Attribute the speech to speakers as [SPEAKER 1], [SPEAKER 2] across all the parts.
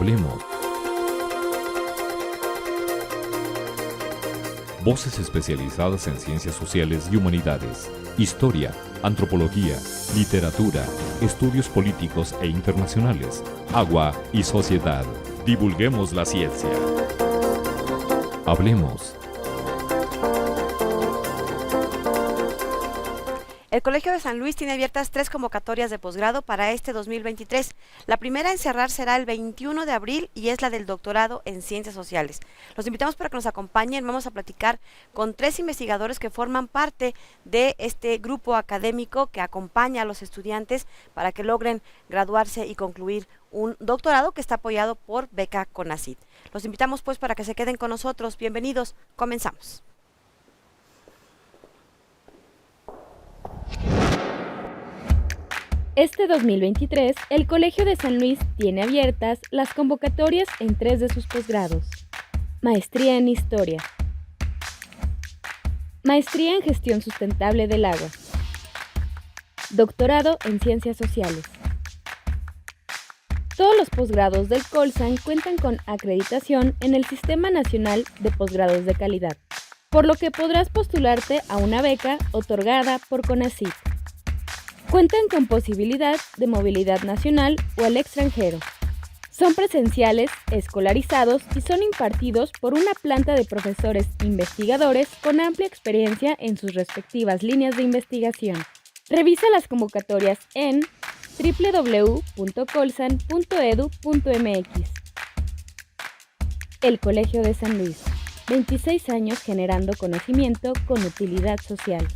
[SPEAKER 1] Hablemos. Voces especializadas en ciencias sociales y humanidades, historia, antropología, literatura, estudios políticos e internacionales, agua y sociedad. Divulguemos la ciencia. Hablemos.
[SPEAKER 2] El Colegio de San Luis tiene abiertas 3 convocatorias de posgrado para este 2023. La primera en cerrar será el 21 de abril y es la del doctorado en Ciencias Sociales. Los invitamos para que nos acompañen. Vamos a platicar con 3 investigadores que forman parte de este grupo académico que acompaña a los estudiantes para que logren graduarse y concluir un doctorado que está apoyado por beca CONACYT. Los invitamos pues para que se queden con nosotros. Bienvenidos. Comenzamos.
[SPEAKER 3] Este 2023, el Colegio de San Luis tiene abiertas las convocatorias en 3 de sus posgrados. Maestría en Historia. Maestría en Gestión Sustentable del Agua. Doctorado en Ciencias Sociales. Todos los posgrados del Colsan cuentan con acreditación en el Sistema Nacional de Posgrados de Calidad, por lo que podrás postularte a una beca otorgada por CONACYT. Cuentan con posibilidad de movilidad nacional o al extranjero. Son presenciales, escolarizados y son impartidos por una planta de profesores investigadores con amplia experiencia en sus respectivas líneas de investigación. Revisa las convocatorias en www.colsan.edu.mx. El Colegio de San Luis, 26 años generando conocimiento con utilidad social.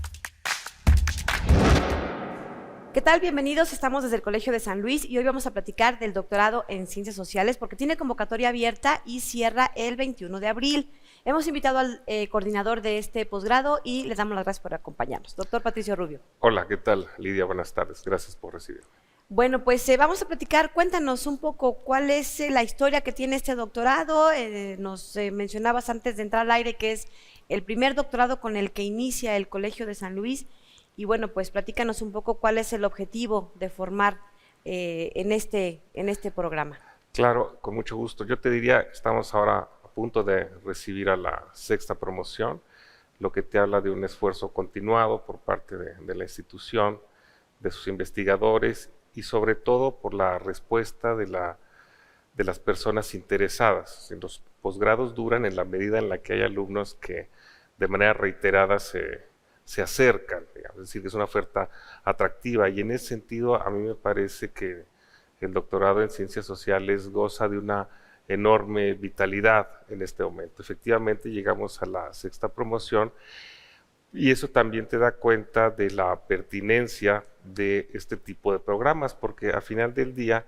[SPEAKER 2] ¿Qué tal? Bienvenidos, estamos desde el Colegio de San Luis y hoy vamos a platicar del doctorado en Ciencias Sociales porque tiene convocatoria abierta y cierra el 21 de abril. Hemos invitado al coordinador de este posgrado y le damos las gracias por acompañarnos. Doctor Patricio Rubio.
[SPEAKER 4] Hola, ¿qué tal, Lidia? Buenas tardes, gracias por recibirme.
[SPEAKER 2] Bueno, pues vamos a platicar, cuéntanos un poco cuál es la historia que tiene este doctorado. Nos mencionabas antes de entrar al aire que es el primer doctorado con el que inicia el Colegio de San Luis. Y bueno, pues platícanos un poco cuál es el objetivo de formar en este programa.
[SPEAKER 4] Claro, con mucho gusto. Yo te diría, estamos ahora a punto de recibir a la 6ª promoción, lo que te habla de un esfuerzo continuado por parte de la institución, de sus investigadores y sobre todo por la respuesta de las personas interesadas. Los posgrados duran en la medida en la que hay alumnos que de manera reiterada se acercan, digamos, es decir, que es una oferta atractiva y en ese sentido a mí me parece que el doctorado en Ciencias Sociales goza de una enorme vitalidad en este momento. Efectivamente llegamos a la 6ª promoción y eso también te da cuenta de la pertinencia de este tipo de programas porque al final del día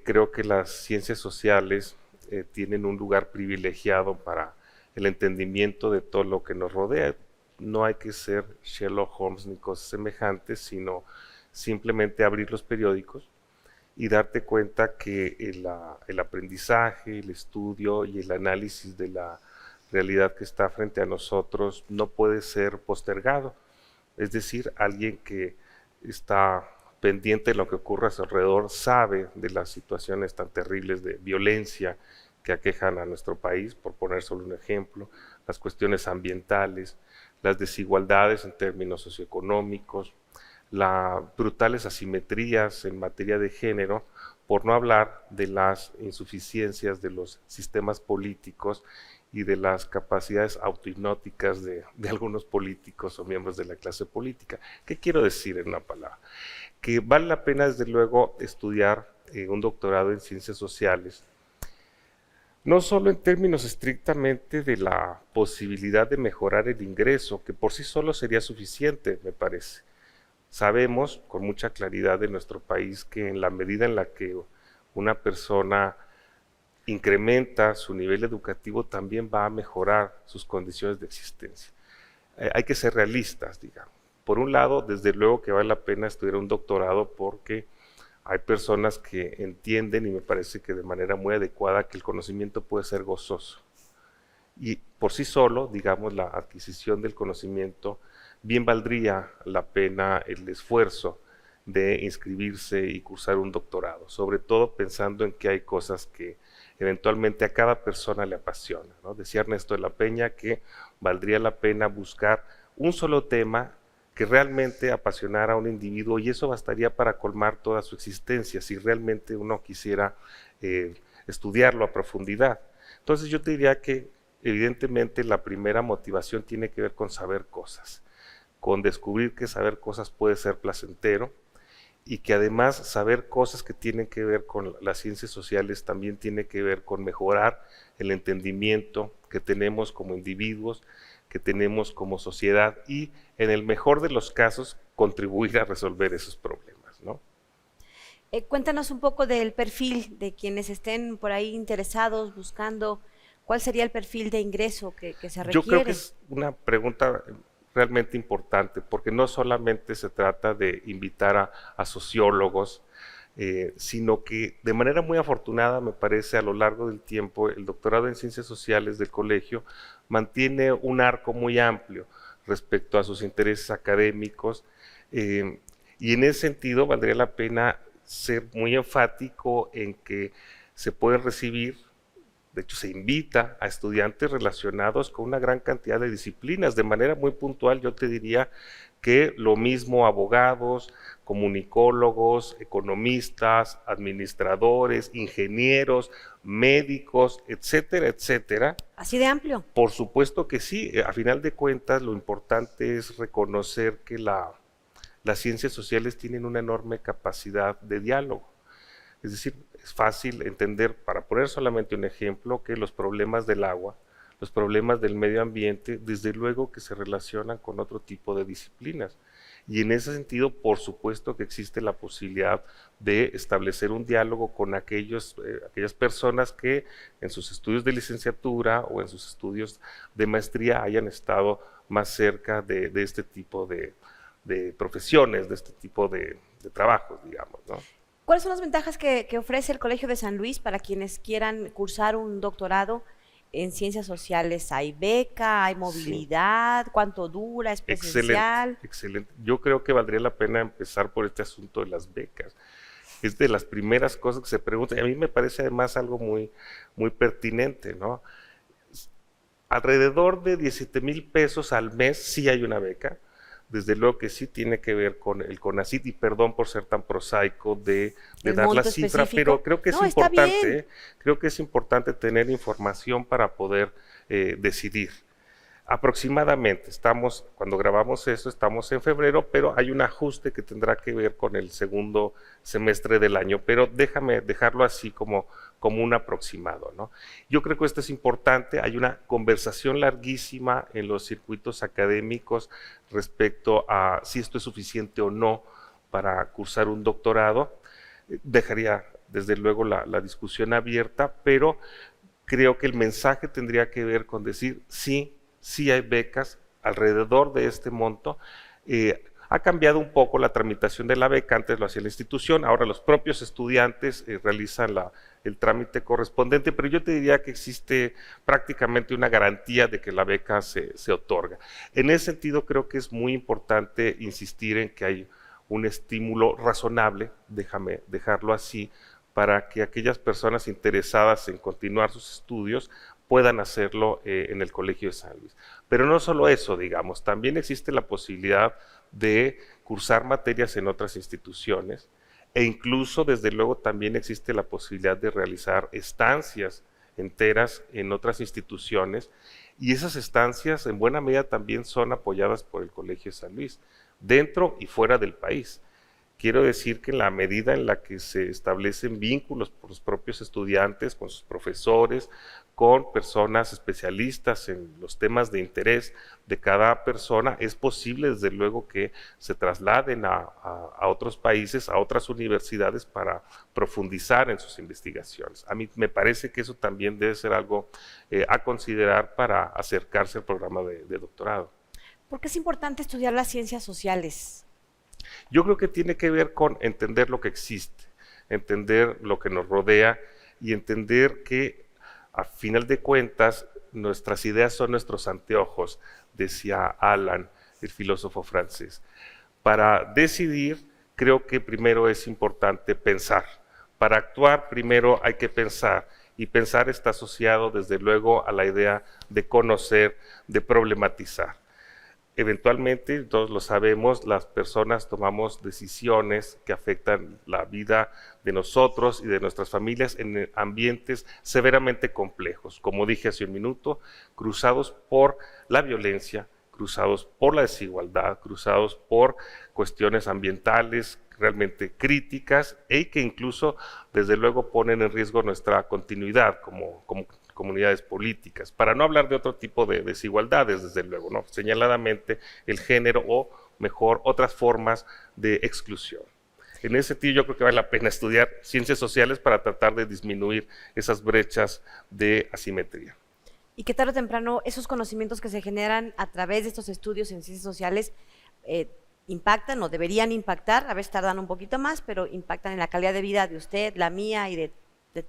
[SPEAKER 4] creo que las ciencias sociales tienen un lugar privilegiado para el entendimiento de todo lo que nos rodea. No hay que ser Sherlock Holmes ni cosas semejantes, sino simplemente abrir los periódicos y darte cuenta que el aprendizaje, el estudio y el análisis de la realidad que está frente a nosotros no puede ser postergado. Es decir, alguien que está pendiente de lo que ocurre a su alrededor sabe de las situaciones tan terribles de violencia que aquejan a nuestro país, por poner solo un ejemplo, las cuestiones ambientales, las desigualdades en términos socioeconómicos, las brutales asimetrías en materia de género, por no hablar de las insuficiencias de los sistemas políticos y de las capacidades autohipnóticas de algunos políticos o miembros de la clase política. ¿Qué quiero decir en una palabra? Que vale la pena, desde luego, estudiar un doctorado en Ciencias Sociales, no solo en términos estrictamente de la posibilidad de mejorar el ingreso, que por sí solo sería suficiente, me parece. Sabemos con mucha claridad en nuestro país que en la medida en la que una persona incrementa su nivel educativo, también va a mejorar sus condiciones de existencia. Hay que ser realistas, digamos. Por un lado, desde luego que vale la pena estudiar un doctorado porque hay personas que entienden, y me parece que de manera muy adecuada, que el conocimiento puede ser gozoso. Y por sí solo, digamos, la adquisición del conocimiento, bien valdría la pena el esfuerzo de inscribirse y cursar un doctorado, sobre todo pensando en que hay cosas que eventualmente a cada persona le apasiona, ¿no? Decía Ernesto de la Peña que valdría la pena buscar un solo tema que realmente apasionara a un individuo, y eso bastaría para colmar toda su existencia, si realmente uno quisiera estudiarlo a profundidad. Entonces yo te diría que evidentemente la primera motivación tiene que ver con saber cosas, con descubrir que saber cosas puede ser placentero, y que además saber cosas que tienen que ver con las ciencias sociales también tiene que ver con mejorar el entendimiento que tenemos como individuos, que tenemos como sociedad, y en el mejor de los casos contribuir a resolver esos problemas, ¿no?
[SPEAKER 2] Cuéntanos un poco del perfil de quienes estén por ahí interesados, buscando, ¿cuál sería el perfil de ingreso que se requiere?
[SPEAKER 4] Yo creo que es una pregunta realmente importante, porque no solamente se trata de invitar a sociólogos, sino que de manera muy afortunada, me parece, a lo largo del tiempo, el doctorado en Ciencias Sociales del colegio mantiene un arco muy amplio respecto a sus intereses académicos, y en ese sentido valdría la pena ser muy enfático en que se puede recibir, de hecho se invita a estudiantes relacionados con una gran cantidad de disciplinas. De manera muy puntual yo te diría que lo mismo abogados, comunicólogos, economistas, administradores, ingenieros, médicos, etcétera, etcétera.
[SPEAKER 2] ¿Así de amplio?
[SPEAKER 4] Por supuesto que sí. A final de cuentas, lo importante es reconocer que las ciencias sociales tienen una enorme capacidad de diálogo. Es decir, es fácil entender, para poner solamente un ejemplo, que los problemas del agua, los problemas del medio ambiente, desde luego que se relacionan con otro tipo de disciplinas. Y en ese sentido, por supuesto que existe la posibilidad de establecer un diálogo con aquellas personas que en sus estudios de licenciatura o en sus estudios de maestría hayan estado más cerca de este tipo de profesiones, de este tipo de trabajos, digamos, ¿no?
[SPEAKER 2] ¿Cuáles son las ventajas que ofrece el Colegio de San Luis para quienes quieran cursar un doctorado en ciencias sociales? ¿Hay beca? ¿Hay movilidad? Sí. ¿Cuánto dura? ¿Es presencial?
[SPEAKER 4] Excelente, excelente. Yo creo que valdría la pena empezar por este asunto de las becas. Es de las primeras cosas que se preguntan, y a mí me parece además algo muy, muy pertinente, ¿no? Alrededor de 17,000 pesos al mes sí hay una beca. Desde luego que sí tiene que ver con el CONACYT, y perdón por ser tan prosaico de dar la cifra, específico, pero creo que es importante, creo que es importante tener información para poder decidir. Aproximadamente, cuando grabamos eso, estamos en febrero, pero hay un ajuste que tendrá que ver con el segundo semestre del año, pero déjame dejarlo así como un aproximado, ¿no? Yo creo que esto es importante. Hay una conversación larguísima en los circuitos académicos respecto a si esto es suficiente o no para cursar un doctorado. Dejaría desde luego la discusión abierta, pero creo que el mensaje tendría que ver con decir sí hay becas alrededor de este monto. Ha cambiado un poco la tramitación de la beca, antes lo hacía la institución, ahora los propios estudiantes realizan el trámite correspondiente, pero yo te diría que existe prácticamente una garantía de que la beca se otorga. En ese sentido creo que es muy importante insistir en que hay un estímulo razonable, déjame dejarlo así, para que aquellas personas interesadas en continuar sus estudios puedan hacerlo en el Colegio de San Luis. Pero no solo eso, digamos, también existe la posibilidad de cursar materias en otras instituciones, e incluso, desde luego, también existe la posibilidad de realizar estancias enteras en otras instituciones, y esas estancias en buena medida también son apoyadas por el Colegio de San Luis, dentro y fuera del país. Quiero decir que en la medida en la que se establecen vínculos por los propios estudiantes, con sus profesores, con personas especialistas en los temas de interés de cada persona, es posible desde luego que se trasladen a otros países, a otras universidades para profundizar en sus investigaciones. A mí me parece que eso también debe ser algo a considerar para acercarse al programa de doctorado.
[SPEAKER 2] ¿Por qué es importante estudiar las ciencias sociales?
[SPEAKER 4] Yo creo que tiene que ver con entender lo que existe, entender lo que nos rodea y entender que a final de cuentas nuestras ideas son nuestros anteojos, decía Alan, el filósofo francés. Para decidir creo que primero es importante pensar. Para actuar primero hay que pensar, Y pensar está asociado desde luego a la idea de conocer, de problematizar. Eventualmente, todos lo sabemos, las personas tomamos decisiones que afectan la vida de nosotros y de nuestras familias en ambientes severamente complejos, como dije hace un minuto, cruzados por la violencia, cruzados por la desigualdad, cruzados por cuestiones ambientales realmente críticas y que incluso, desde luego, ponen en riesgo nuestra continuidad como comunidades políticas, para no hablar de otro tipo de desigualdades, desde luego, ¿no? Señaladamente el género o, mejor, otras formas de exclusión. En ese sentido, yo creo que vale la pena estudiar ciencias sociales para tratar de disminuir esas brechas de asimetría.
[SPEAKER 2] Y que tarde o temprano esos conocimientos que se generan a través de estos estudios en ciencias sociales impactan o deberían impactar, a veces tardan un poquito más, pero impactan en la calidad de vida de usted, la mía y de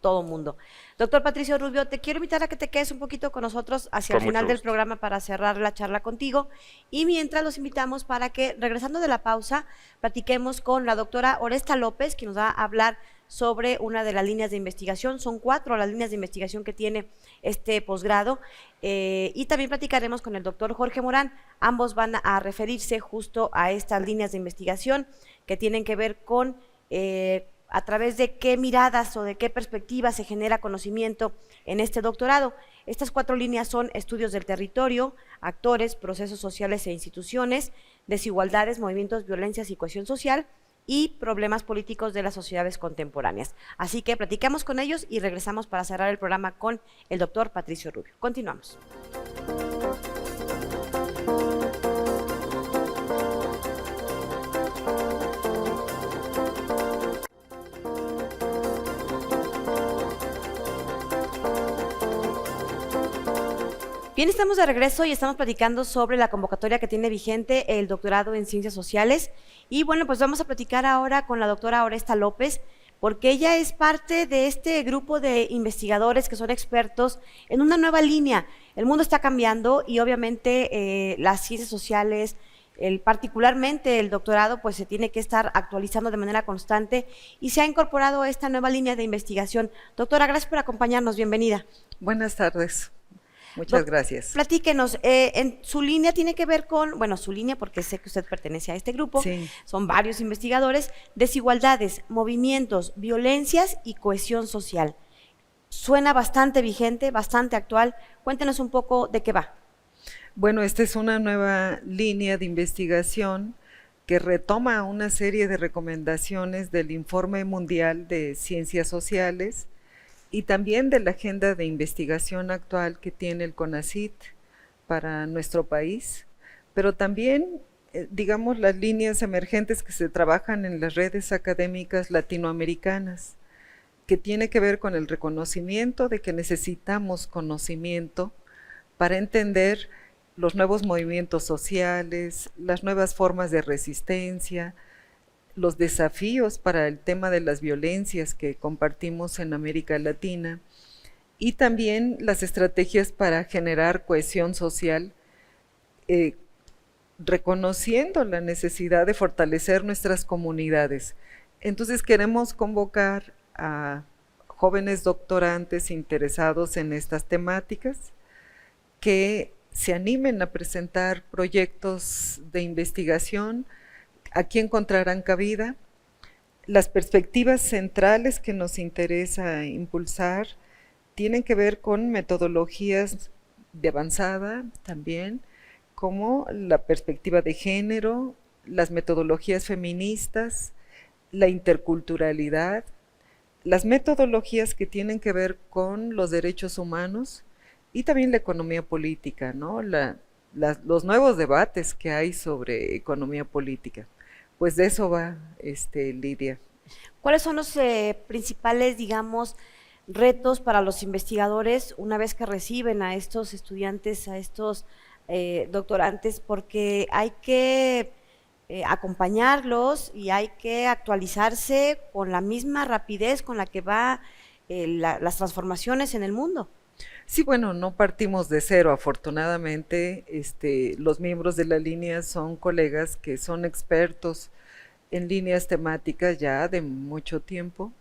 [SPEAKER 2] todo el mundo. Doctor Patricio Rubio, te quiero invitar a que te quedes un poquito con nosotros hacia el final del programa para cerrar la charla contigo, y mientras los invitamos para que, regresando de la pausa, platiquemos con la doctora Oresta López, quien nos va a hablar sobre una de las líneas de investigación. Son 4 las líneas de investigación que tiene este posgrado, y también platicaremos con el doctor Jorge Morán. Ambos van a referirse justo a estas líneas de investigación que tienen que ver con a través de qué miradas o de qué perspectivas se genera conocimiento en este doctorado. Estas 4 líneas son estudios del territorio, actores, procesos sociales e instituciones, desigualdades, movimientos, violencias y cohesión social, y problemas políticos de las sociedades contemporáneas. Así que platicamos con ellos y regresamos para cerrar el programa con el doctor Patricio Rubio. Continuamos. Bien, estamos de regreso y estamos platicando sobre la convocatoria que tiene vigente el doctorado en Ciencias Sociales. Y bueno, pues vamos a platicar ahora con la doctora Oresta López, porque ella es parte de este grupo de investigadores que son expertos en una nueva línea. El mundo está cambiando y obviamente las ciencias sociales, particularmente el doctorado, pues se tiene que estar actualizando de manera constante y se ha incorporado a esta nueva línea de investigación. Doctora, gracias por acompañarnos, bienvenida.
[SPEAKER 5] Buenas tardes. Muchas gracias.
[SPEAKER 2] Platíquenos, en su línea tiene que ver con, bueno, su línea, porque sé que usted pertenece a este grupo,
[SPEAKER 5] sí.
[SPEAKER 2] Son varios investigadores, desigualdades, movimientos, violencias y cohesión social. Suena bastante vigente, bastante actual. Cuéntenos un poco de qué va.
[SPEAKER 5] Bueno, esta es una nueva línea de investigación que retoma una serie de recomendaciones del Informe Mundial de Ciencias Sociales y también de la agenda de investigación actual que tiene el CONACYT para nuestro país, pero también, digamos, las líneas emergentes que se trabajan en las redes académicas latinoamericanas, que tiene que ver con el reconocimiento de que necesitamos conocimiento para entender los nuevos movimientos sociales, las nuevas formas de resistencia, los desafíos para el tema de las violencias que compartimos en América Latina y también las estrategias para generar cohesión social, reconociendo la necesidad de fortalecer nuestras comunidades. Entonces queremos convocar a jóvenes doctorantes interesados en estas temáticas que se animen a presentar proyectos de investigación. Aquí encontrarán cabida las perspectivas centrales que nos interesa impulsar. Tienen que ver con metodologías de avanzada también, como la perspectiva de género, las metodologías feministas, la interculturalidad, las metodologías que tienen que ver con los derechos humanos y también la economía política, ¿no? Los nuevos debates que hay sobre economía política. Pues de eso va, Lidia.
[SPEAKER 2] ¿Cuáles son los principales, digamos, retos para los investigadores una vez que reciben a estos estudiantes, a estos doctorantes? Porque hay que acompañarlos y hay que actualizarse con la misma rapidez con la que va las transformaciones en el mundo.
[SPEAKER 5] Sí, bueno, no partimos de cero, afortunadamente. Los miembros de la línea son colegas que son expertos en líneas temáticas ya de mucho tiempo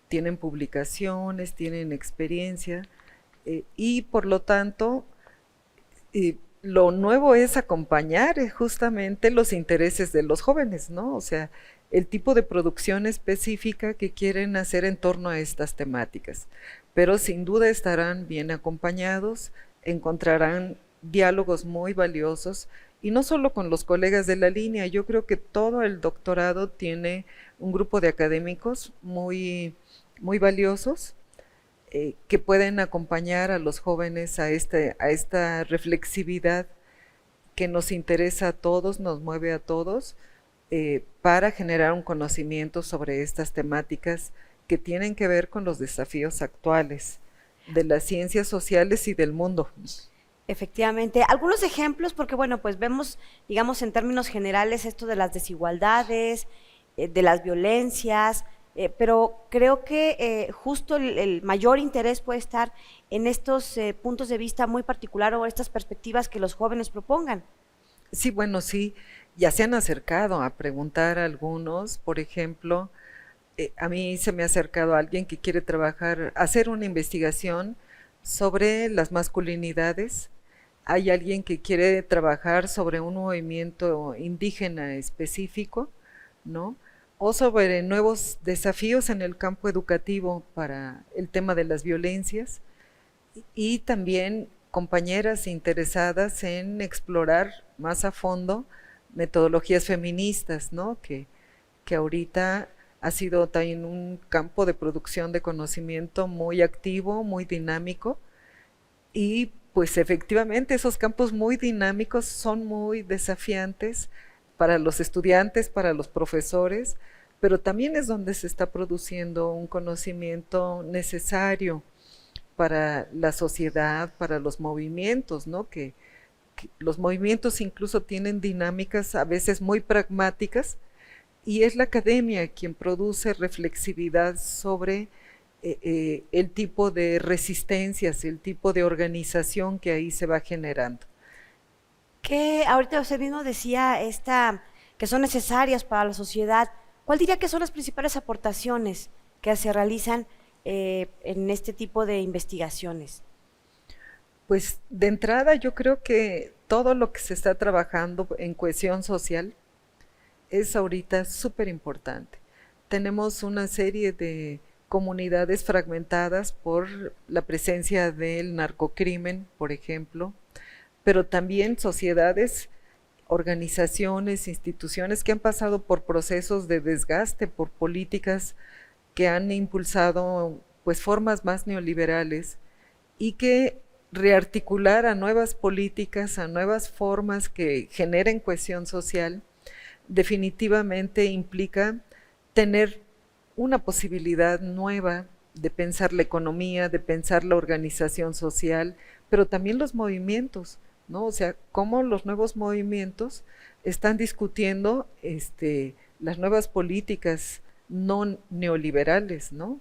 [SPEAKER 5] tienen publicaciones, tienen experiencia, y por lo tanto lo nuevo es acompañar justamente los intereses de los jóvenes, ¿no? O sea, el tipo de producción específica que quieren hacer en torno a estas temáticas, pero sin duda estarán bien acompañados, encontrarán diálogos muy valiosos, y no solo con los colegas de la línea. Yo creo que todo el doctorado tiene un grupo de académicos muy valiosos, que pueden acompañar a los jóvenes a esta reflexividad que nos interesa a todos, nos mueve a todos, para generar un conocimiento sobre estas temáticas que tienen que ver con los desafíos actuales de las ciencias sociales y del mundo.
[SPEAKER 2] Efectivamente. Algunos ejemplos, porque bueno, pues vemos, digamos, en términos generales esto de las desigualdades, de las violencias, pero creo que justo el mayor interés puede estar en estos puntos de vista muy particular o estas perspectivas que los jóvenes propongan.
[SPEAKER 5] Sí, bueno, sí, ya se han acercado a preguntar a algunos. Por ejemplo, a mí se me ha acercado alguien que quiere hacer una investigación sobre las masculinidades. Hay alguien que quiere trabajar sobre un movimiento indígena específico, ¿no? O sobre nuevos desafíos en el campo educativo para el tema de las violencias, y también compañeras interesadas en explorar más a fondo metodologías feministas, ¿no? Que ahorita ha sido también un campo de producción de conocimiento muy activo, muy dinámico, y pues efectivamente esos campos muy dinámicos son muy desafiantes para los estudiantes, para los profesores, pero también es donde se está produciendo un conocimiento necesario para la sociedad, para los movimientos, ¿no? Que los movimientos incluso tienen dinámicas a veces muy pragmáticas, y es la academia quien produce reflexividad sobre el tipo de resistencias, el tipo de organización que ahí se va generando.
[SPEAKER 2] Que ahorita usted mismo decía que son necesarias para la sociedad. ¿Cuál diría que son las principales aportaciones que se realizan en este tipo de investigaciones?
[SPEAKER 5] Pues de entrada yo creo que todo lo que se está trabajando en cohesión social es ahorita súper importante. Tenemos una serie de comunidades fragmentadas por la presencia del narcocrimen, por ejemplo, pero también sociedades, organizaciones, instituciones que han pasado por procesos de desgaste, por políticas que han impulsado pues formas más neoliberales, y que rearticular a nuevas políticas, a nuevas formas que generen cohesión social, definitivamente implica tener una posibilidad nueva de pensar la economía, de pensar la organización social, pero también los movimientos, ¿no? O sea, cómo los nuevos movimientos están discutiendo las nuevas políticas no neoliberales, ¿no?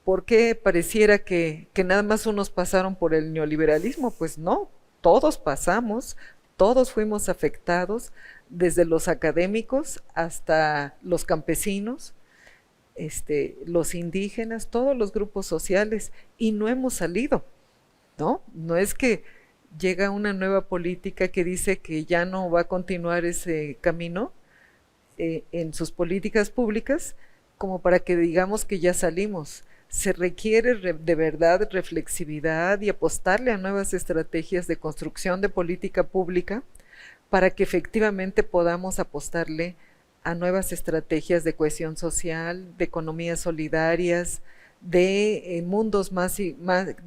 [SPEAKER 5] ¿Por qué pareciera que nada más unos pasaron por el neoliberalismo? Pues no, todos pasamos, todos fuimos afectados, desde los académicos hasta los campesinos, los indígenas, todos los grupos sociales, y no hemos salido, ¿no? No es que llega una nueva política que dice que ya no va a continuar ese camino en sus políticas públicas, como para que digamos que ya salimos. Se requiere de verdad reflexividad y apostarle a nuevas estrategias de construcción de política pública, para que efectivamente podamos apostarle a nuevas estrategias de cohesión social, de economías solidarias, de mundos más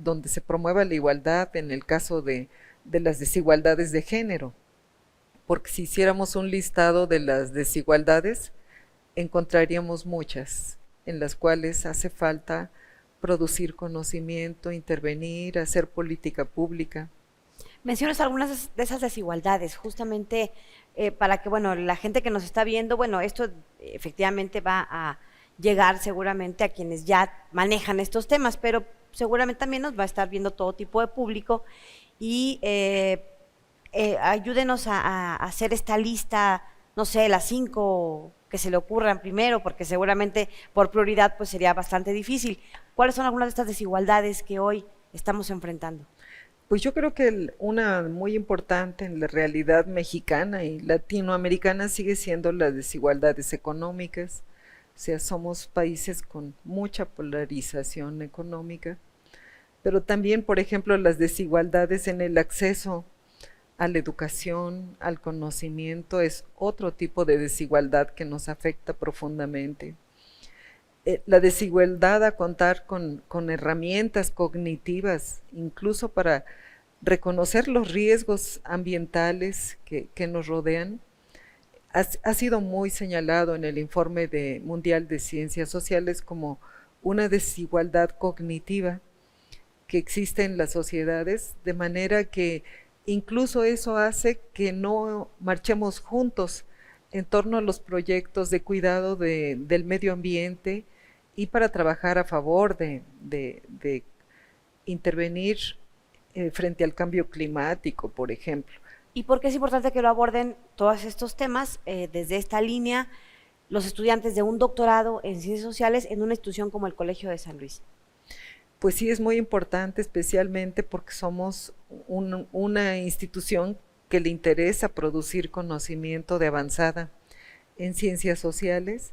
[SPEAKER 5] donde se promueva la igualdad en el caso de las desigualdades de género. Porque si hiciéramos un listado de las desigualdades, encontraríamos muchas en las cuales hace falta producir conocimiento, intervenir, hacer política pública.
[SPEAKER 2] Mencionas algunas de esas desigualdades, justamente para que, bueno, la gente que nos está viendo, bueno, esto efectivamente va a llegar seguramente a quienes ya manejan estos temas, pero seguramente también nos va a estar viendo todo tipo de público, y ayúdenos a hacer esta lista no sé, las 5 que se le ocurran primero, porque seguramente por prioridad pues sería bastante difícil. ¿Cuáles son algunas de estas desigualdades que hoy estamos enfrentando?
[SPEAKER 5] Pues yo creo que una muy importante en la realidad mexicana y latinoamericana sigue siendo las desigualdades económicas. O sea, somos países con mucha polarización económica, pero también, por ejemplo, las desigualdades en el acceso a la educación, al conocimiento, es otro tipo de desigualdad que nos afecta profundamente. La desigualdad a contar con herramientas cognitivas, incluso para reconocer los riesgos ambientales que nos rodean, ha sido muy señalado en el informe mundial de ciencias sociales como una desigualdad cognitiva que existe en las sociedades, de manera que incluso eso hace que no marchemos juntos en torno a los proyectos de cuidado del medio ambiente y para trabajar a favor de intervenir frente al cambio climático, por ejemplo.
[SPEAKER 2] ¿Y por qué es importante que lo aborden todos estos temas desde esta línea los estudiantes de un doctorado en ciencias sociales en una institución como el Colegio de San Luis?
[SPEAKER 5] Pues sí, es muy importante, especialmente porque somos una institución que le interesa producir conocimiento de avanzada en ciencias sociales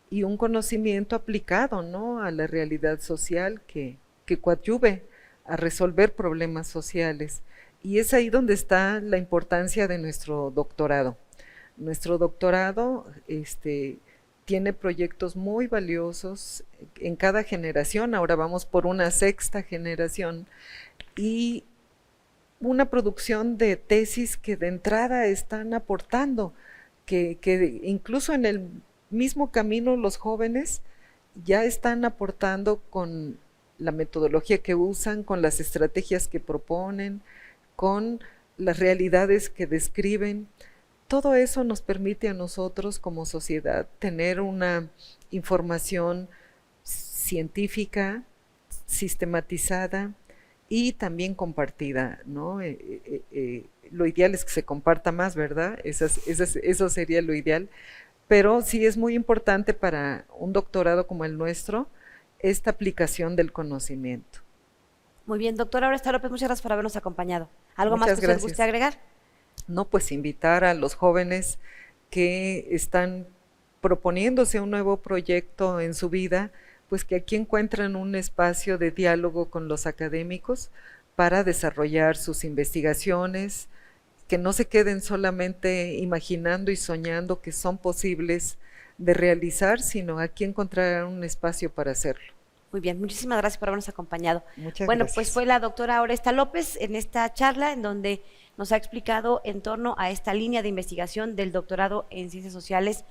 [SPEAKER 5] y un conocimiento aplicado, ¿no?, a la realidad social que coadyuve a resolver problemas sociales. Y es ahí donde está la importancia de nuestro doctorado. Nuestro doctorado tiene proyectos muy valiosos en cada generación. Ahora vamos por una 6ª generación y una producción de tesis que de entrada están aportando, que incluso en el mismo camino los jóvenes ya están aportando con la metodología que usan, con las estrategias que proponen, con las realidades que describen. Todo eso nos permite a nosotros como sociedad tener una información científica, sistematizada y también compartida, ¿no? Lo ideal es que se comparta más, ¿verdad? Eso sería lo ideal, pero sí es muy importante para un doctorado como el nuestro esta aplicación del conocimiento.
[SPEAKER 2] Muy bien, doctora Oresta López, muchas gracias por habernos acompañado. ¿Algo más que usted guste agregar?
[SPEAKER 5] No, pues invitar a los jóvenes que están proponiéndose un nuevo proyecto en su vida, pues que aquí encuentran un espacio de diálogo con los académicos para desarrollar sus investigaciones, que no se queden solamente imaginando y soñando que son posibles de realizar, sino aquí encontrarán un espacio para hacerlo.
[SPEAKER 2] Muy bien, muchísimas gracias por habernos acompañado.
[SPEAKER 5] Muchas
[SPEAKER 2] bueno,
[SPEAKER 5] gracias.
[SPEAKER 2] Pues fue la doctora Oresta López en esta charla en donde nos ha explicado en torno a esta línea de investigación del doctorado en Ciencias Sociales,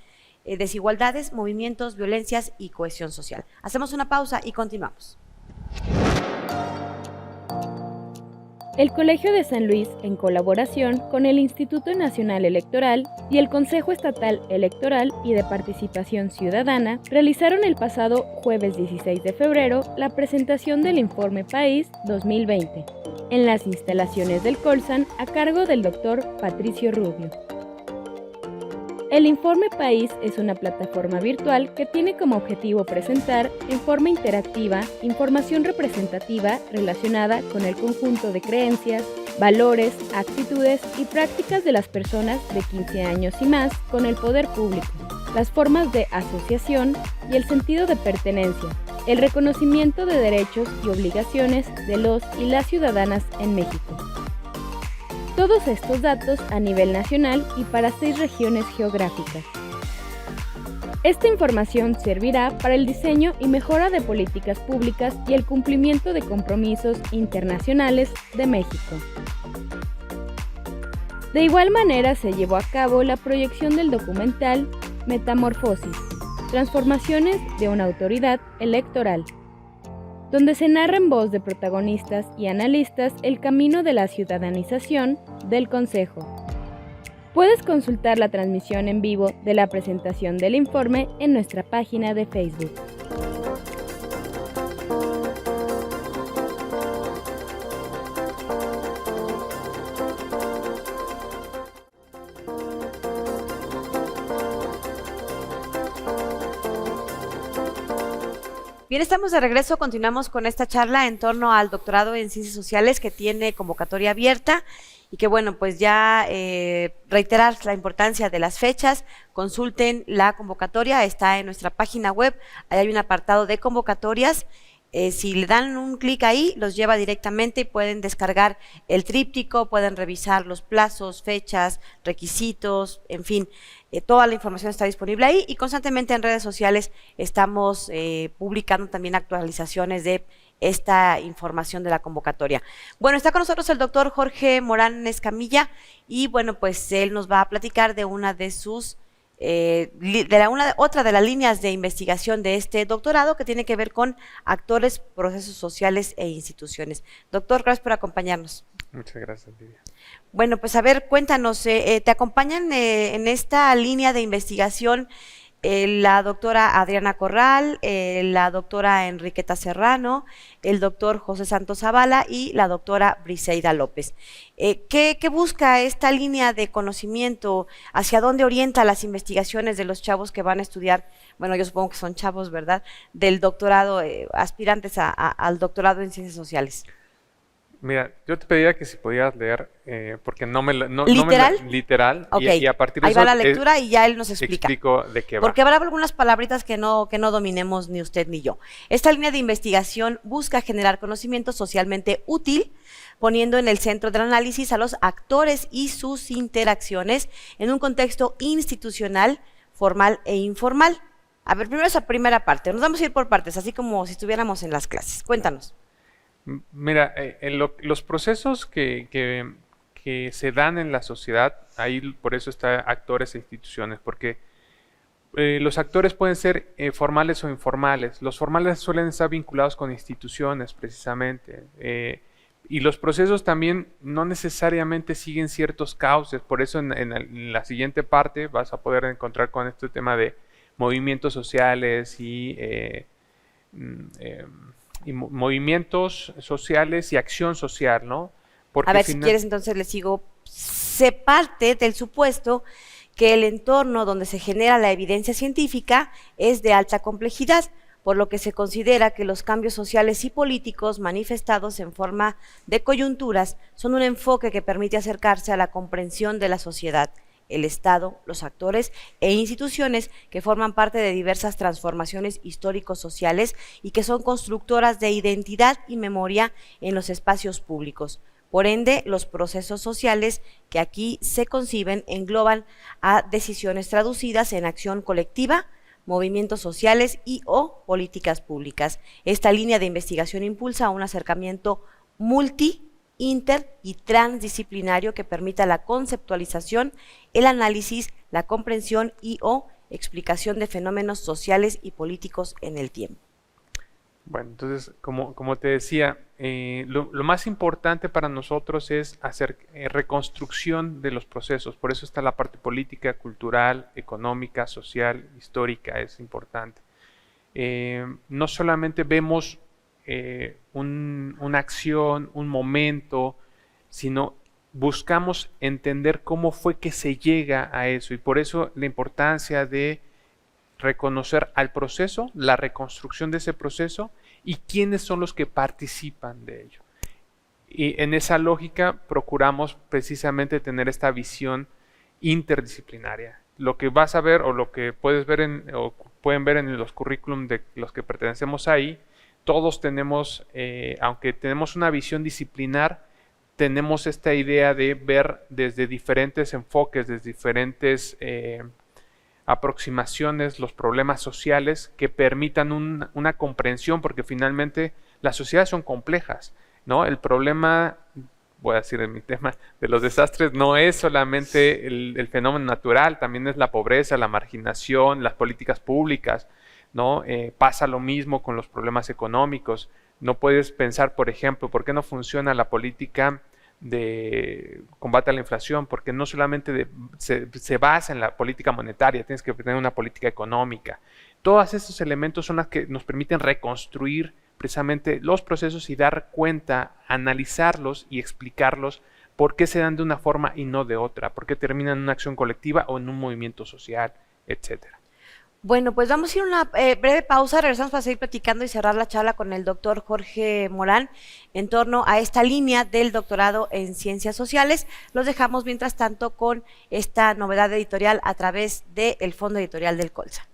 [SPEAKER 2] desigualdades, movimientos, violencias y cohesión social. Hacemos una pausa y continuamos.
[SPEAKER 3] El Colegio de San Luis, en colaboración con el Instituto Nacional Electoral y el Consejo Estatal Electoral y de Participación Ciudadana, realizaron el pasado jueves 16 de febrero la presentación del Informe País 2020, en las instalaciones del Colsan a cargo del doctor Patricio Rubio. El Informe País es una plataforma virtual que tiene como objetivo presentar en forma interactiva información representativa relacionada con el conjunto de creencias, valores, actitudes y prácticas de las personas de 15 años y más con el poder público, las formas de asociación y el sentido de pertenencia, el reconocimiento de derechos y obligaciones de los y las ciudadanas en México. Todos estos datos a nivel nacional y para 6 regiones geográficas. Esta información servirá para el diseño y mejora de políticas públicas y el cumplimiento de compromisos internacionales de México. De igual manera se llevó a cabo la proyección del documental Metamorfosis, Transformaciones de una autoridad electoral, donde se narra en voz de protagonistas y analistas el camino de la ciudadanización del Consejo. Puedes consultar la transmisión en vivo de la presentación del informe en nuestra página de Facebook.
[SPEAKER 2] Bien, estamos de regreso, continuamos con esta charla en torno al doctorado en Ciencias Sociales que tiene convocatoria abierta y que bueno, pues ya reiterar la importancia de las fechas, consulten la convocatoria, está en nuestra página web, ahí hay un apartado de convocatorias. Si le dan un clic ahí, los lleva directamente y pueden descargar el tríptico, pueden revisar los plazos, fechas, requisitos, en fin, toda la información está disponible ahí y constantemente en redes sociales estamos publicando también actualizaciones de esta información de la convocatoria. Bueno, está con nosotros el doctor Jorge Morán Escamilla y bueno, pues él nos va a platicar de una de sus otra de las líneas de investigación de este doctorado que tiene que ver con actores, procesos sociales e instituciones. Doctor, gracias por acompañarnos.
[SPEAKER 4] Muchas gracias, Lidia.
[SPEAKER 2] Bueno, pues a ver, cuéntanos, ¿te acompañan en esta línea de investigación la doctora Adriana Corral, la doctora Enriqueta Serrano, el doctor José Santos Zavala y la doctora Briseida López? ¿Qué busca esta línea de conocimiento? ¿Hacia dónde orienta las investigaciones de los chavos que van a estudiar? Bueno, yo supongo que son chavos, ¿verdad? Del doctorado, aspirantes al doctorado en Ciencias Sociales.
[SPEAKER 6] Mira, yo te pediría que si podías leer, porque
[SPEAKER 2] ¿Literal?
[SPEAKER 6] Literal,
[SPEAKER 2] Okay.
[SPEAKER 6] Y a partir de
[SPEAKER 2] ahí
[SPEAKER 6] eso
[SPEAKER 2] va la lectura y ya él nos explica.
[SPEAKER 6] Explico de qué va.
[SPEAKER 2] Porque habrá algunas palabritas que no dominemos ni usted ni yo. Esta línea de investigación busca generar conocimiento socialmente útil, poniendo en el centro del análisis a los actores y sus interacciones en un contexto institucional, formal e informal. A ver, primero esa primera parte. Nos vamos a ir por partes, así como si estuviéramos en las clases. Cuéntanos.
[SPEAKER 6] Mira, los procesos que se dan en la sociedad, ahí por eso está actores e instituciones, porque los actores pueden ser formales o informales. Los formales suelen estar vinculados con instituciones, precisamente, y los procesos también no necesariamente siguen ciertos cauces. Por eso en la siguiente parte vas a poder encontrar con este tema de movimientos sociales y movimientos sociales y acción social, ¿no? Porque
[SPEAKER 2] a ver, si quieres entonces le sigo. Se parte del supuesto que el entorno donde se genera la evidencia científica es de alta complejidad, por lo que se considera que los cambios sociales y políticos manifestados en forma de coyunturas son un enfoque que permite acercarse a la comprensión de la sociedad, el Estado, los actores e instituciones que forman parte de diversas transformaciones histórico-sociales y que son constructoras de identidad y memoria en los espacios públicos. Por ende, los procesos sociales que aquí se conciben engloban a decisiones traducidas en acción colectiva, movimientos sociales y o políticas públicas. Esta línea de investigación impulsa un acercamiento inter y transdisciplinario que permita la conceptualización, el análisis, la comprensión y o explicación de fenómenos sociales y políticos en el tiempo.
[SPEAKER 6] Bueno, entonces, como te decía, lo más importante para nosotros es hacer reconstrucción de los procesos. Por eso está la parte política, cultural, económica, social, histórica, es importante. No solamente vemos una acción, un momento, sino buscamos entender cómo fue que se llega a eso, y por eso la importancia de reconocer al proceso, la reconstrucción de ese proceso y quiénes son los que participan de ello. Y en esa lógica procuramos precisamente tener esta visión interdisciplinaria. Lo que vas a ver o lo que puedes ver o pueden ver en los currículum de los que pertenecemos ahí, todos tenemos, aunque tenemos una visión disciplinar, tenemos esta idea de ver desde diferentes enfoques, desde diferentes aproximaciones, los problemas sociales que permitan una comprensión, porque finalmente las sociedades son complejas, ¿no? El problema, voy a decir en mi tema, de los desastres no es solamente el fenómeno natural, también es la pobreza, la marginación, las políticas públicas, ¿no? Pasa lo mismo con los problemas económicos. No puedes pensar, por ejemplo, ¿por qué no funciona la política de combate a la inflación? Porque no solamente se basa en la política monetaria, tienes que tener una política económica. Todos estos elementos son los que nos permiten reconstruir precisamente los procesos y dar cuenta, analizarlos y explicarlos por qué se dan de una forma y no de otra, por qué terminan en una acción colectiva o en un movimiento social, etcétera.
[SPEAKER 2] Bueno, pues vamos a ir a una breve pausa, regresamos para seguir platicando y cerrar la charla con el doctor Jorge Morán en torno a esta línea del doctorado en Ciencias Sociales. Los dejamos mientras tanto con esta novedad editorial a través del Fondo Editorial del Colsan.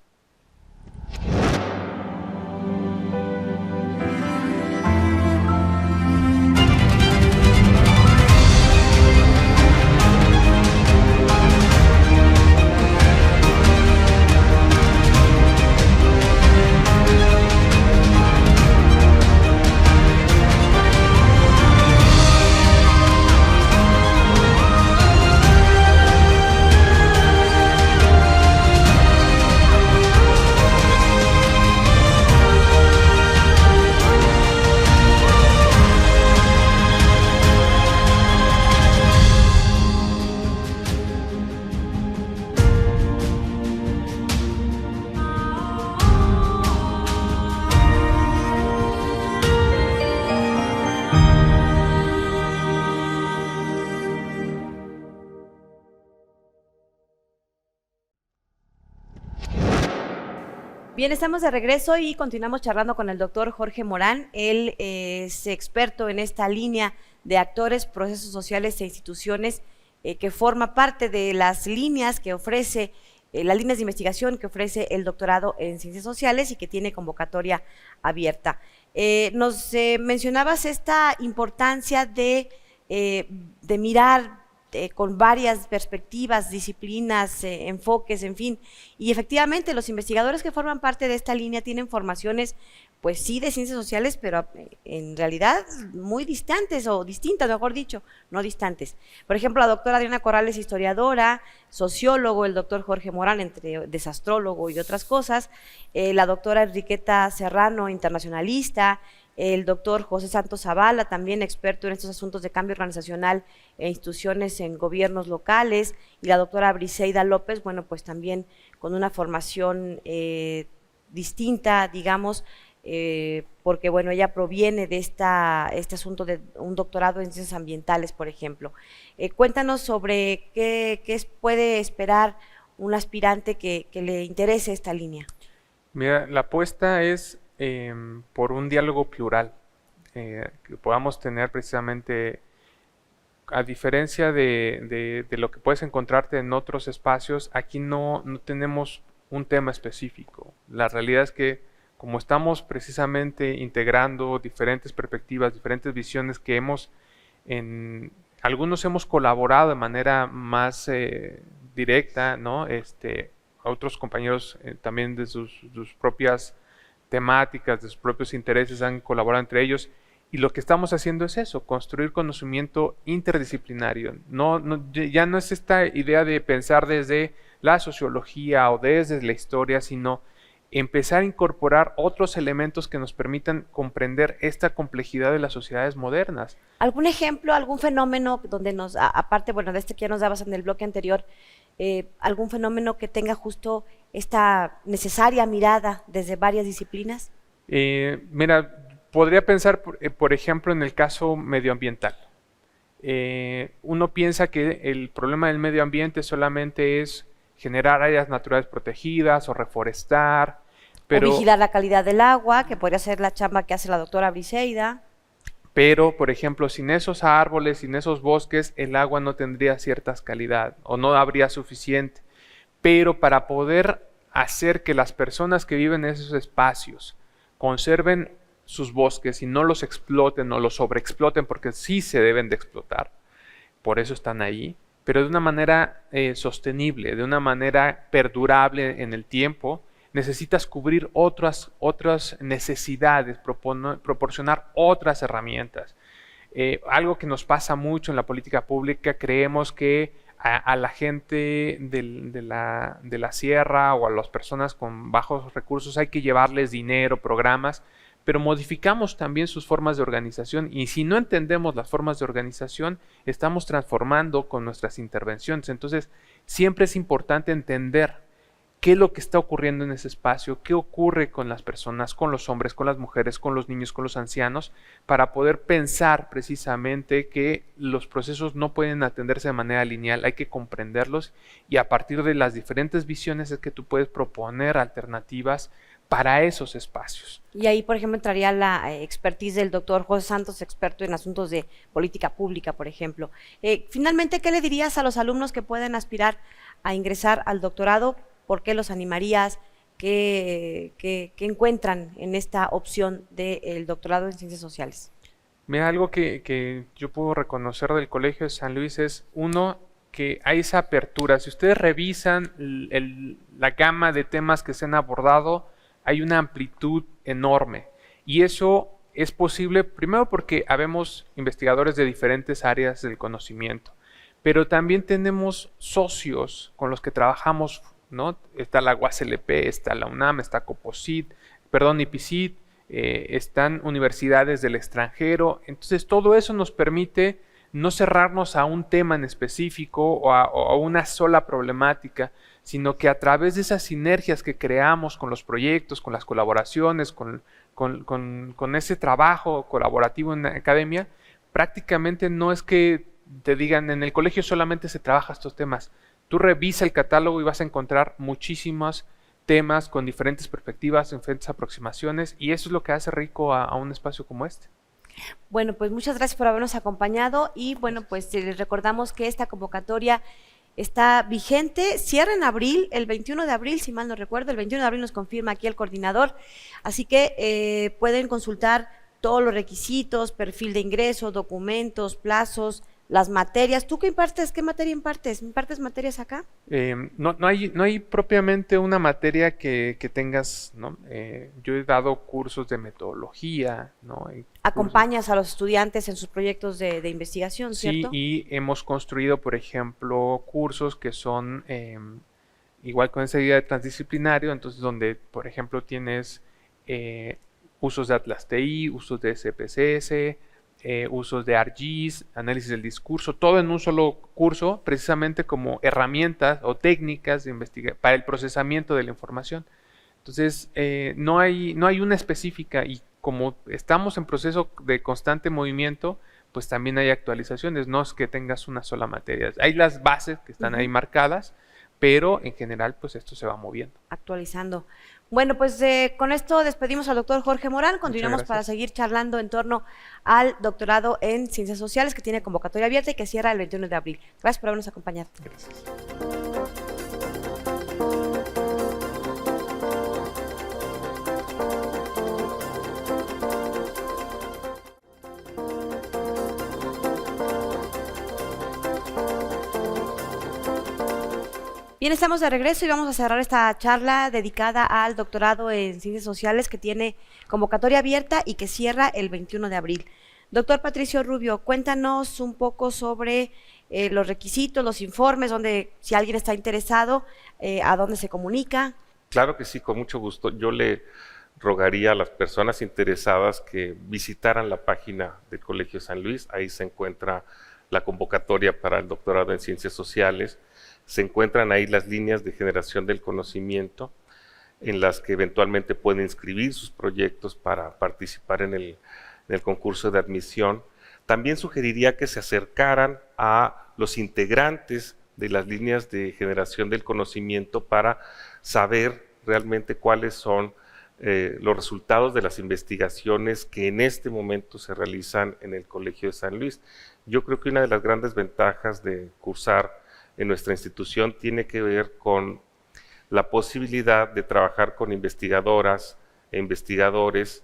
[SPEAKER 2] Bien, estamos de regreso y continuamos charlando con el doctor Jorge Morán. Él es experto en esta línea de actores, procesos sociales e instituciones que forma parte de las líneas que ofrece, las líneas de investigación que ofrece el doctorado en Ciencias Sociales y que tiene convocatoria abierta. Nos mencionabas esta importancia de mirar con varias perspectivas, disciplinas, enfoques, en fin, y efectivamente los investigadores que forman parte de esta línea tienen formaciones, pues sí, de ciencias sociales, pero en realidad muy distantes o distintas, mejor dicho, no distantes. Por ejemplo, la doctora Adriana Corrales, historiadora, sociólogo, el doctor Jorge Morán, desastrólogo y otras cosas, la doctora Enriqueta Serrano, internacionalista, el doctor José Santos Zavala, también experto en estos asuntos de cambio organizacional e instituciones en gobiernos locales, y la doctora Briseida López, bueno, pues también con una formación distinta, digamos, porque bueno, ella proviene de este asunto de un doctorado en ciencias ambientales, por ejemplo. Cuéntanos sobre qué puede esperar un aspirante que le interese esta línea.
[SPEAKER 6] Mira, la apuesta es por un diálogo plural, que podamos tener precisamente, a diferencia de lo que puedes encontrarte en otros espacios, aquí no tenemos un tema específico. La realidad es que como estamos precisamente integrando diferentes perspectivas, diferentes visiones que algunos hemos colaborado de manera más directa, ¿no? Otros compañeros también de sus propias temáticas, de sus propios intereses han colaborado entre ellos, y lo que estamos haciendo es eso, construir conocimiento interdisciplinario. Ya no es esta idea de pensar desde la sociología o desde la historia, sino empezar a incorporar otros elementos que nos permitan comprender esta complejidad de las sociedades modernas.
[SPEAKER 2] ¿Algún ejemplo, algún fenómeno donde aparte, bueno, de que ya nos dabas en el bloque anterior, algún fenómeno que tenga justo esta necesaria mirada desde varias disciplinas?
[SPEAKER 6] Mira, podría pensar, por ejemplo, en el caso medioambiental. Uno piensa que el problema del medio ambiente solamente es generar áreas naturales protegidas o reforestar, pero,
[SPEAKER 2] o vigilar la calidad del agua, que podría ser la chamba que hace la doctora Briseida.
[SPEAKER 6] Pero, por ejemplo, sin esos árboles, sin esos bosques, el agua no tendría ciertas calidad o no habría suficiente. Pero para poder hacer que las personas que viven en esos espacios conserven sus bosques y no los exploten o los sobreexploten, porque sí se deben de explotar, por eso están ahí, pero de una manera sostenible, de una manera perdurable en el tiempo, necesitas cubrir otras necesidades, proporcionar otras herramientas. Algo que nos pasa mucho en la política pública, creemos que a la gente de la sierra o a las personas con bajos recursos hay que llevarles dinero, programas, pero modificamos también sus formas de organización, y si no entendemos las formas de organización, estamos transformando con nuestras intervenciones. Entonces, siempre es importante entender qué es lo que está ocurriendo en ese espacio, qué ocurre con las personas, con los hombres, con las mujeres, con los niños, con los ancianos, para poder pensar precisamente que los procesos no pueden atenderse de manera lineal, hay que comprenderlos y a partir de las diferentes visiones es que tú puedes proponer alternativas para esos espacios.
[SPEAKER 2] Y ahí, por ejemplo, entraría la expertise del doctor José Santos, experto en asuntos de política pública, por ejemplo. Finalmente, ¿qué le dirías a los alumnos que pueden aspirar a ingresar al doctorado? ¿Por qué los animarías? ¿Qué encuentran en esta opción del doctorado en Ciencias Sociales?
[SPEAKER 6] Mira, algo que yo puedo reconocer del Colegio de San Luis es, uno, que hay esa apertura. Si ustedes revisan la gama de temas que se han abordado, hay una amplitud enorme. Y eso es posible, primero porque habemos investigadores de diferentes áreas del conocimiento, pero también tenemos socios con los que trabajamos, ¿no? Está la UASLP, está la UNAM, está IPICIT, están universidades del extranjero. Entonces todo eso nos permite no cerrarnos a un tema en específico o a una sola problemática, sino que a través de esas sinergias que creamos con los proyectos, con las colaboraciones, con ese trabajo colaborativo en la academia, prácticamente no es que te digan en el colegio solamente se trabaja estos temas. Tú revisa el catálogo y vas a encontrar muchísimos temas con diferentes perspectivas, diferentes aproximaciones, y eso es lo que hace rico a un espacio como este.
[SPEAKER 2] Bueno, pues muchas gracias por habernos acompañado y bueno, pues les recordamos que esta convocatoria está vigente, cierra en abril, el 21 de abril, si mal no recuerdo, el 21 de abril nos confirma aquí el coordinador, así que pueden consultar todos los requisitos, perfil de ingreso, documentos, plazos, las materias. ¿Tú qué impartes? ¿Qué materia impartes? ¿Impartes materias acá?
[SPEAKER 6] No hay propiamente una materia que tengas, ¿no? Yo he dado cursos de metodología, ¿no?
[SPEAKER 2] ¿Acompañas a los estudiantes en sus proyectos de investigación, cierto?
[SPEAKER 6] Sí, y hemos construido, por ejemplo, cursos que son igual con esa idea de transdisciplinario, entonces donde, por ejemplo, tienes usos de Atlas TI, usos de SPSS, usos de ArcGIS, análisis del discurso, todo en un solo curso, precisamente como herramientas o técnicas de para el procesamiento de la información. Entonces, no hay una específica, y como estamos en proceso de constante movimiento, pues también hay actualizaciones, no es que tengas una sola materia. Hay las bases que están ahí marcadas, pero en general, pues esto se va moviendo.
[SPEAKER 2] Actualizando. Bueno, pues con esto despedimos al doctor Jorge Morán, continuamos para seguir charlando en torno al doctorado en Ciencias Sociales que tiene convocatoria abierta y que cierra el 21 de abril. Gracias por habernos acompañado.
[SPEAKER 6] Gracias.
[SPEAKER 2] Bien, estamos de regreso y vamos a cerrar esta charla dedicada al doctorado en Ciencias Sociales que tiene convocatoria abierta y que cierra el 21 de abril. Doctor Patricio Rubio, cuéntanos un poco sobre los requisitos, los informes, donde si alguien está interesado, a dónde se comunica.
[SPEAKER 4] Claro que sí, con mucho gusto. Yo le rogaría a las personas interesadas que visitaran la página del Colegio San Luis. Ahí se encuentra la convocatoria para el doctorado en Ciencias Sociales. Se encuentran ahí las líneas de generación del conocimiento en las que eventualmente pueden inscribir sus proyectos para participar en el concurso de admisión. También sugeriría que se acercaran a los integrantes de las líneas de generación del conocimiento para saber realmente cuáles son los resultados de las investigaciones que en este momento se realizan en el Colegio de San Luis. Yo creo que una de las grandes ventajas de cursar en nuestra institución tiene que ver con la posibilidad de trabajar con investigadoras e investigadores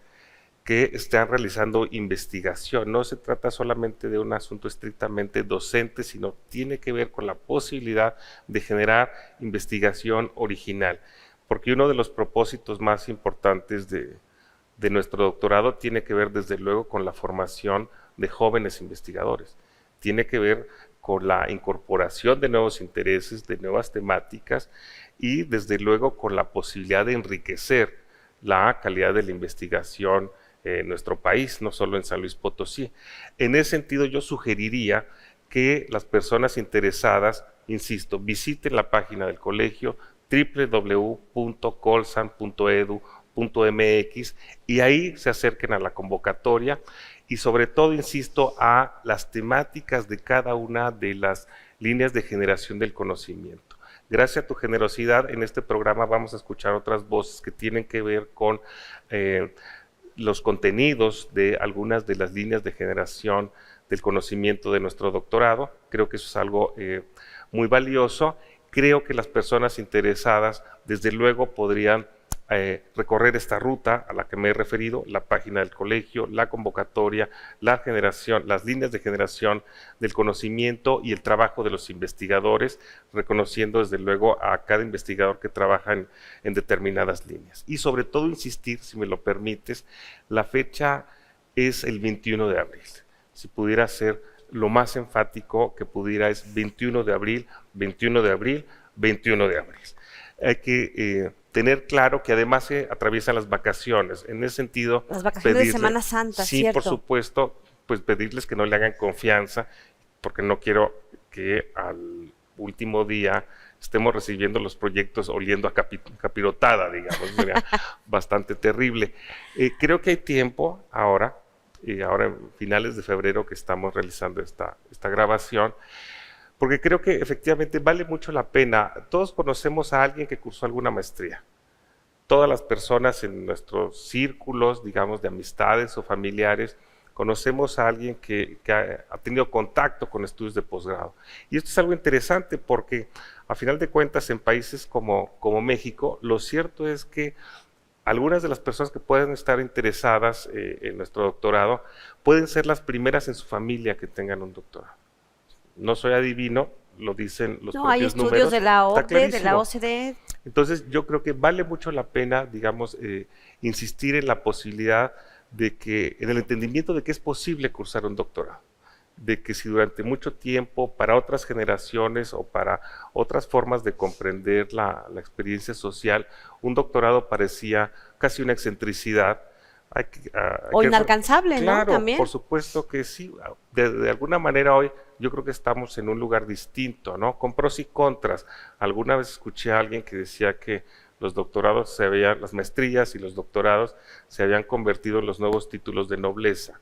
[SPEAKER 4] que están realizando investigación. No se trata solamente de un asunto estrictamente docente, sino tiene que ver con la posibilidad de generar investigación original, porque uno de los propósitos más importantes de nuestro doctorado tiene que ver desde luego con la formación de jóvenes investigadores, tiene que ver con la incorporación de nuevos intereses, de nuevas temáticas y desde luego con la posibilidad de enriquecer la calidad de la investigación en nuestro país, no solo en San Luis Potosí. En ese sentido yo sugeriría que las personas interesadas, insisto, visiten la página del colegio, www.colsan.edu.mx, y ahí se acerquen a la convocatoria y sobre todo, insisto, a las temáticas de cada una de las líneas de generación del conocimiento. Gracias a tu generosidad, en este programa vamos a escuchar otras voces que tienen que ver con los contenidos de algunas de las líneas de generación del conocimiento de nuestro doctorado. Creo que eso es algo muy valioso. Creo que las personas interesadas, desde luego, podrían recorrer esta ruta a la que me he referido, la página del colegio, la convocatoria, la generación, las líneas de generación del conocimiento y el trabajo de los investigadores, reconociendo desde luego a cada investigador que trabaja en determinadas líneas. Y sobre todo insistir, si me lo permites, la fecha es el 21 de abril. Si pudiera ser lo más enfático que pudiera, es 21 de abril, 21 de abril, 21 de abril. Hay que tener claro que además se atraviesan las vacaciones. En ese sentido,
[SPEAKER 2] las vacaciones de Semana Santa,
[SPEAKER 4] sí,
[SPEAKER 2] ¿cierto?
[SPEAKER 4] por supuesto, pues pedirles que no le hagan confianza, porque no quiero que al último día estemos recibiendo los proyectos oliendo a capirotada, digamos. Sería bastante terrible. Creo que hay tiempo ahora en finales de febrero que estamos realizando esta grabación, porque creo que efectivamente vale mucho la pena. Todos conocemos a alguien que cursó alguna maestría. Todas las personas en nuestros círculos, digamos, de amistades o familiares, conocemos a alguien que ha tenido contacto con estudios de posgrado. Y esto es algo interesante porque, a final de cuentas, en países como México, lo cierto es que algunas de las personas que pueden estar interesadas en nuestro doctorado pueden ser las primeras en su familia que tengan un doctorado. No soy adivino, lo dicen los propios números. No, hay
[SPEAKER 2] estudios de la OCDE, de la OCDE.
[SPEAKER 4] Entonces, yo creo que vale mucho la pena, digamos, insistir en la posibilidad de que, en el entendimiento de que es posible cursar un doctorado, de que si durante mucho tiempo para otras generaciones o para otras formas de comprender la experiencia social, un doctorado parecía casi una excentricidad,
[SPEAKER 2] o inalcanzable,
[SPEAKER 4] claro,
[SPEAKER 2] ¿no? También.
[SPEAKER 4] Por supuesto que sí. De alguna manera hoy yo creo que estamos en un lugar distinto, ¿no? Con pros y contras. Alguna vez escuché a alguien que decía que los doctorados las maestrías y los doctorados se habían convertido en los nuevos títulos de nobleza.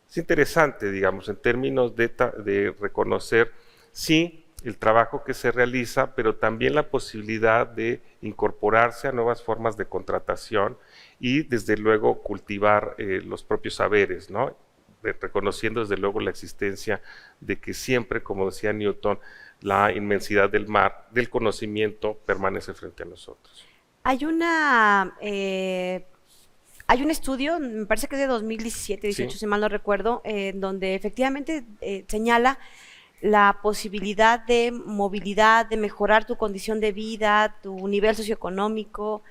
[SPEAKER 4] Es interesante, digamos, en términos de reconocer, sí, el trabajo que se realiza, pero también la posibilidad de incorporarse a nuevas formas de contratación y, desde luego, cultivar los propios saberes, ¿no? Reconociendo, desde luego, la existencia de que siempre, como decía Newton, la inmensidad del mar, del conocimiento, permanece frente a nosotros.
[SPEAKER 2] Hay un estudio, me parece que es de 2017, 18,
[SPEAKER 4] Sí.
[SPEAKER 2] si mal no recuerdo, donde efectivamente señala la posibilidad de movilidad, de mejorar tu condición de vida, tu nivel socioeconómico,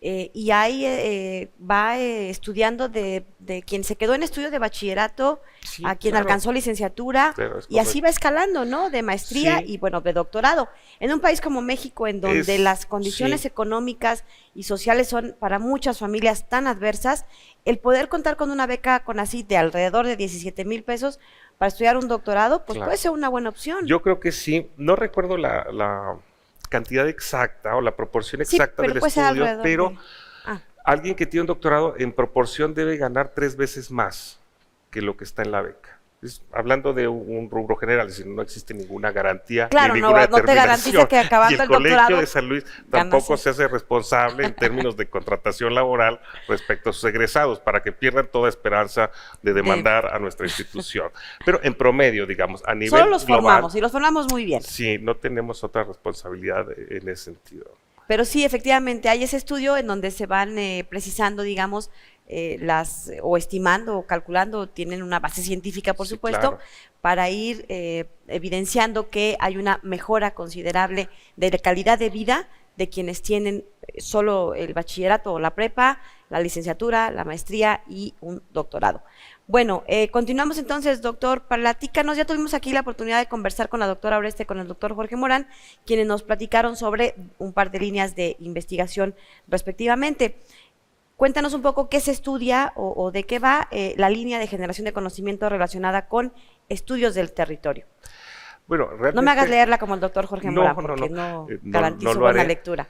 [SPEAKER 2] y ahí va estudiando de quien se quedó en estudio de bachillerato,
[SPEAKER 4] Sí,
[SPEAKER 2] a quien
[SPEAKER 4] claro.
[SPEAKER 2] alcanzó licenciatura,
[SPEAKER 4] Claro, es
[SPEAKER 2] y así
[SPEAKER 4] correcto.
[SPEAKER 2] va escalando, ¿no? De maestría
[SPEAKER 4] Sí.
[SPEAKER 2] y, bueno, de doctorado. En un país como México, en donde las condiciones
[SPEAKER 4] sí.
[SPEAKER 2] económicas y sociales son para muchas familias tan adversas, el poder contar con una beca CONACYT de alrededor de 17,000 pesos para estudiar un doctorado, pues
[SPEAKER 4] Claro.
[SPEAKER 2] puede ser una buena opción.
[SPEAKER 4] Yo creo que sí. No recuerdo la cantidad exacta o la proporción
[SPEAKER 2] Sí,
[SPEAKER 4] exacta
[SPEAKER 2] pero
[SPEAKER 4] del
[SPEAKER 2] puede ser
[SPEAKER 4] estudio,
[SPEAKER 2] alrededor
[SPEAKER 4] pero
[SPEAKER 2] de- Ah.
[SPEAKER 4] alguien que tiene un doctorado en proporción debe ganar 3 veces más que lo que está en la beca. Hablando de un rubro general, es decir, no existe ninguna garantía.
[SPEAKER 2] Claro,
[SPEAKER 4] ni
[SPEAKER 2] no
[SPEAKER 4] ninguna
[SPEAKER 2] te garantiza que acabando
[SPEAKER 4] y el
[SPEAKER 2] el
[SPEAKER 4] Colegio
[SPEAKER 2] doctorado
[SPEAKER 4] de San Luis
[SPEAKER 2] ganas
[SPEAKER 4] tampoco
[SPEAKER 2] eso.
[SPEAKER 4] se hace responsable en términos de contratación laboral respecto a sus egresados, para que pierdan toda esperanza de demandar a nuestra institución. Pero en promedio, digamos, a nivel
[SPEAKER 2] Solo los
[SPEAKER 4] global,
[SPEAKER 2] formamos, y los formamos muy bien.
[SPEAKER 4] sí, no tenemos otra responsabilidad en ese sentido.
[SPEAKER 2] Pero sí, efectivamente, hay ese estudio en donde se van precisando, digamos, o estimando o calculando, tienen una base científica, por
[SPEAKER 4] Sí,
[SPEAKER 2] supuesto,
[SPEAKER 4] claro.
[SPEAKER 2] para ir evidenciando que hay una mejora considerable de la calidad de vida de quienes tienen solo el bachillerato o la prepa, la licenciatura, la maestría y un doctorado. Bueno, continuamos entonces, doctor, platícanos. Ya tuvimos aquí la oportunidad de conversar con la doctora Oreste, con el doctor Jorge Morán, quienes nos platicaron sobre un par de líneas de investigación respectivamente. Cuéntanos un poco qué se estudia o de qué va la línea de generación de conocimiento relacionada con estudios del territorio.
[SPEAKER 4] Bueno, realmente,
[SPEAKER 2] No me hagas leerla como el doctor Jorge
[SPEAKER 4] No,
[SPEAKER 2] Morán,
[SPEAKER 4] no,
[SPEAKER 2] porque
[SPEAKER 4] no,
[SPEAKER 2] no
[SPEAKER 4] no
[SPEAKER 2] garantizo
[SPEAKER 4] lo
[SPEAKER 2] buena
[SPEAKER 4] haré.
[SPEAKER 2] lectura.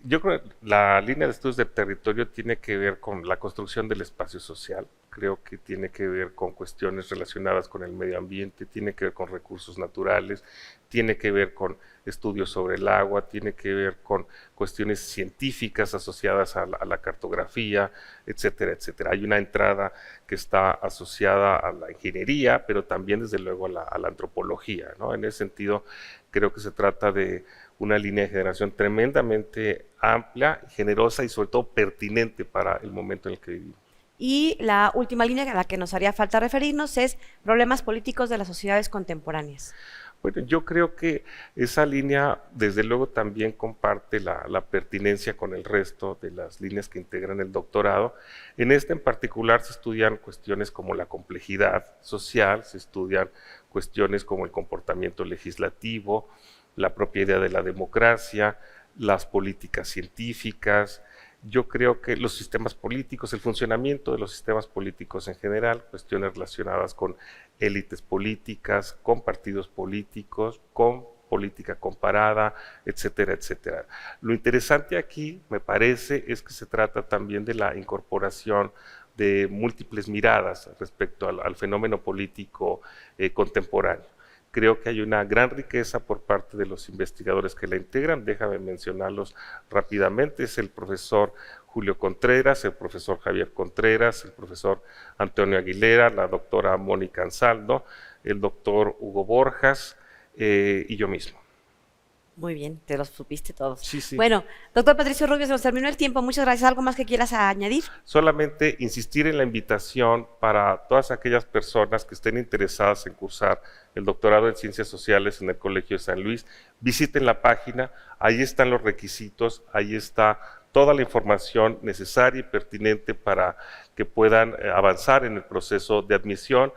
[SPEAKER 4] Yo creo que la línea de estudios del territorio tiene que ver con la construcción del espacio social, creo que tiene que ver con cuestiones relacionadas con el medio ambiente, tiene que ver con recursos naturales, tiene que ver con estudios sobre el agua, tiene que ver con cuestiones científicas asociadas a la cartografía, etcétera, etcétera. Hay una entrada que está asociada a la ingeniería, pero también desde luego a la antropología, ¿no? En ese sentido, creo que se trata de una línea de generación tremendamente amplia, generosa y sobre todo pertinente para el momento en el que vivimos.
[SPEAKER 2] Y la última línea a la que nos haría falta referirnos es problemas políticos de las sociedades contemporáneas.
[SPEAKER 4] Bueno, yo creo que esa línea, desde luego, también comparte la pertinencia con el resto de las líneas que integran el doctorado. En este en particular se estudian cuestiones como la complejidad social, se estudian cuestiones como el comportamiento legislativo, la propia idea de la democracia, las políticas científicas. Yo creo que los sistemas políticos, el funcionamiento de los sistemas políticos en general, cuestiones relacionadas con élites políticas, con partidos políticos, con política comparada, etcétera, etcétera. Lo interesante aquí, me parece, es que se trata también de la incorporación de múltiples miradas respecto al fenómeno político contemporáneo. Creo que hay una gran riqueza por parte de los investigadores que la integran. Déjame mencionarlos rápidamente. Es el profesor Julio Contreras, el profesor Javier Contreras, el profesor Antonio Aguilera, la doctora Mónica Ansaldo, el doctor Hugo Borjas y yo mismo.
[SPEAKER 2] Muy bien, te los supiste todos.
[SPEAKER 4] Sí, sí.
[SPEAKER 2] Bueno, doctor Patricio Rubio, se nos terminó el tiempo. Muchas gracias. ¿Algo más que quieras añadir?
[SPEAKER 4] Solamente insistir en la invitación para todas aquellas personas que estén interesadas en cursar el doctorado en Ciencias Sociales en el Colegio de San Luis. Visiten la página, ahí están los requisitos, ahí está toda la información necesaria y pertinente para que puedan avanzar en el proceso de admisión.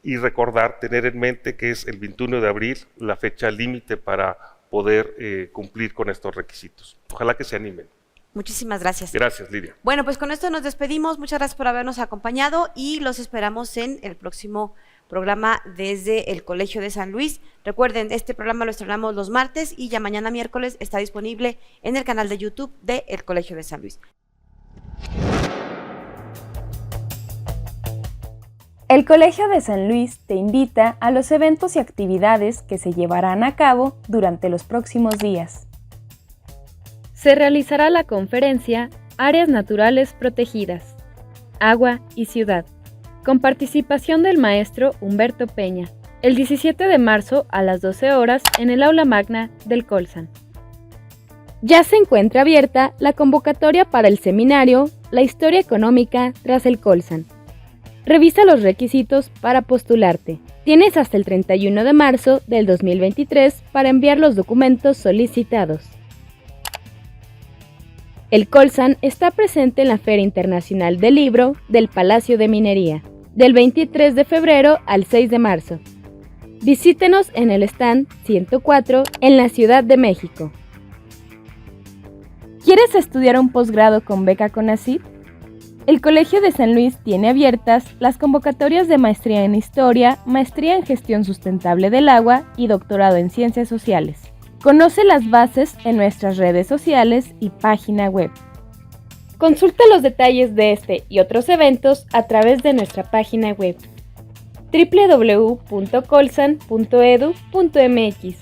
[SPEAKER 4] Y recordar, tener en mente que es el 21 de abril la fecha límite para poder cumplir con estos requisitos. Ojalá que se animen.
[SPEAKER 2] Muchísimas gracias.
[SPEAKER 4] Gracias, Lidia.
[SPEAKER 2] Bueno, pues con esto nos despedimos. Muchas gracias por habernos acompañado y los esperamos en el próximo programa desde el Colegio de San Luis. Recuerden, este programa lo estrenamos los martes y ya mañana miércoles está disponible en el canal de YouTube de el Colegio de San Luis.
[SPEAKER 3] El Colegio de San Luis te invita a los eventos y actividades que se llevarán a cabo durante los próximos días. Se realizará la conferencia Áreas Naturales Protegidas, Agua y Ciudad, con participación del maestro Humberto Peña, el 17 de marzo a las 12 horas en el aula magna del Colsan. Ya se encuentra abierta la convocatoria para el seminario La Historia Económica tras el Colsan. Revisa los requisitos para postularte. Tienes hasta el 31 de marzo del 2023 para enviar los documentos solicitados. El Colsan está presente en la Feria Internacional del Libro del Palacio de Minería, del 23 de febrero al 6 de marzo. Visítenos en el stand 104 en la Ciudad de México. ¿Quieres estudiar un posgrado con beca CONACYT? El Colegio de San Luis tiene abiertas las convocatorias de Maestría en Historia, Maestría en Gestión Sustentable del Agua y Doctorado en Ciencias Sociales. Conoce las bases en nuestras redes sociales y página web. Consulta los detalles de este y otros eventos a través de nuestra página web www.colsan.edu.mx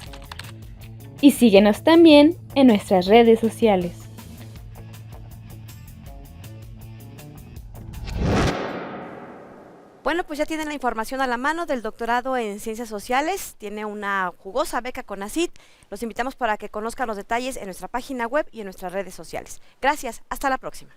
[SPEAKER 3] y síguenos también en nuestras redes sociales.
[SPEAKER 2] Bueno, pues ya tienen la información a la mano del doctorado en Ciencias Sociales, tiene una jugosa beca CONACYT, los invitamos para que conozcan los detalles en nuestra página web y en nuestras redes sociales. Gracias, hasta la próxima.